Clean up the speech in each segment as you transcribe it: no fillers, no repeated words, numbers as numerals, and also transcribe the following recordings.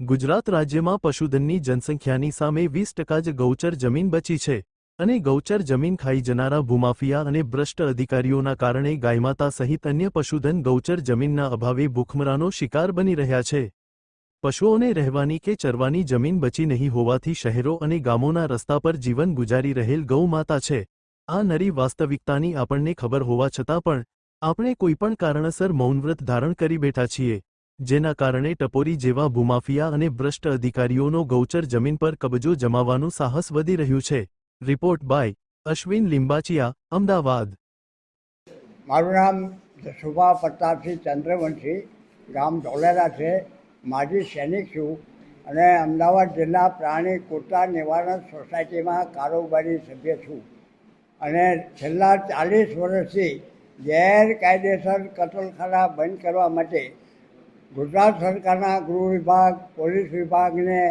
ગુજરાત રાજ્યમાં પશુધનની જનસંખ્યાની સામે 20% જ ગૌચર જમીન બચી છે અને ગૌચર જમીન ખાઈ જનારા ભૂમાફિયા અને ભ્રષ્ટ અધિકારીઓના કારણે ગાયમાતા સહિત અન્ય પશુધન ગૌચર જમીનના અભાવે ભૂખમરાનો શિકાર બની રહ્યા છે। પશુઓને રહેવાની કે ચરવાની જમીન બચી નહીં હોવાથી શહેરો અને ગામોના રસ્તા પર જીવન ગુજારી રહેલ ગૌમાતા છે। આ નરી વાસ્તવિકતાની આપણને ખબર હોવા છતાં પણ આપણે કોઈપણ કારણસર મૌનવ્રત ધારણ કરી બેઠા છીએ, જેના કારણે ટપોરી જેવા ભૂમાફિયા અને ભ્રષ્ટ અધિકારીઓનો ગૌચર જમીન પર કબજો જમાવવાનું સાહસ વધી રહ્યું છે। Report by Ashwin Limbachiya, Ahmedabad. મારું નામ સુભા પ્રતાપસિંહ ચંદ્રવંશી, ગામ ધોલેરા છે। માજી સૈનિક છું અને અમદાવાદ જિલ્લા પ્રાણી કુતરા નિવારણ સોસાયટીમાં કારોબારી સભ્ય છું અને છેલ્લા 40 વર્ષથી ગેરકાયદેસર કતલખાના બંધ કરવા માટે ગુજરાત સરકારના ગૃહ વિભાગ, પોલીસ વિભાગને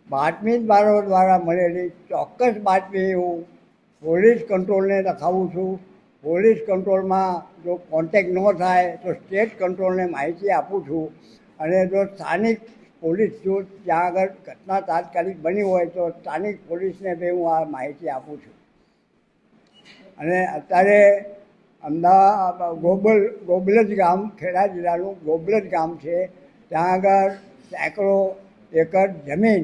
બાતમીદારો દ્વારા મળેલી ચોક્કસ બાતમી હું પોલીસ કંટ્રોલને લખાવું છું। પોલીસ કંટ્રોલમાં જો કોન્ટેક્ટ ન થાય તો સ્ટેટ કંટ્રોલને માહિતી આપું છું અને જો સ્થાનિક પોલીસ જો ત્યાં આગળ ઘટના તાત્કાલિક બની હોય તો સ્થાનિક પોલીસને બી હું આ માહિતી આપું છું। અને અત્યારે અમદાવાદ ગોબલજ ગામ, ખેડા જિલ્લાનું ગોબલજ ગામ છે, ત્યાં આગળ સેંકડો એકર જમીન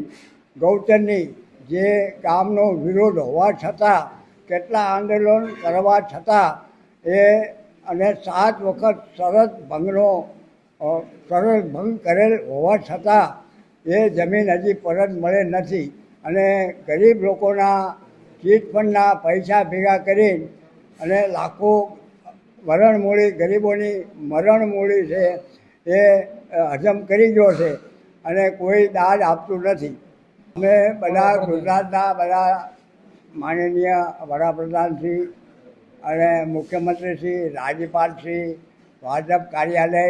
ગૌચરની જે ગામનો વિરોધ હોવા છતાં, કેટલા આંદોલન કરવા છતાં અને 7 વખત શરત ભંગ કરેલ હોવા છતાં એ જમીન હજી પરત મળે નથી અને ગરીબ લોકોના ચીટફંડના પૈસા ભેગા કરી અને લાખો મરણમૂળી, ગરીબોની મરણમૂળી છે એ હજમ કરી ગયો છે અને કોઈ દાદ આપતું નથી। અમે બધા ગુજરાતના બધા માનનીય વડાપ્રધાનશ્રી અને મુખ્યમંત્રીશ્રી, રાજ્યપાલશ્રી, ભાજપ કાર્યાલય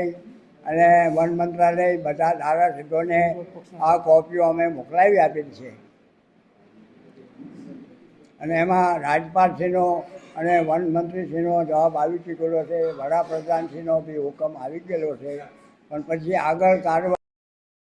અને વન મંત્રાલય બધા ધારાસભ્યોને આ કોપીઓ અમે મોકલાવી આપેલી છે અને એમાં રાજ્યપાલશ્રીનો અને વન મંત્રીશ્રીનો જવાબ આવી ચૂકેલો છે, વડાપ્રધાનશ્રીનો બી હુકમ આવી ગયેલો છે, પણ પછી આગળ કાર્યવાહી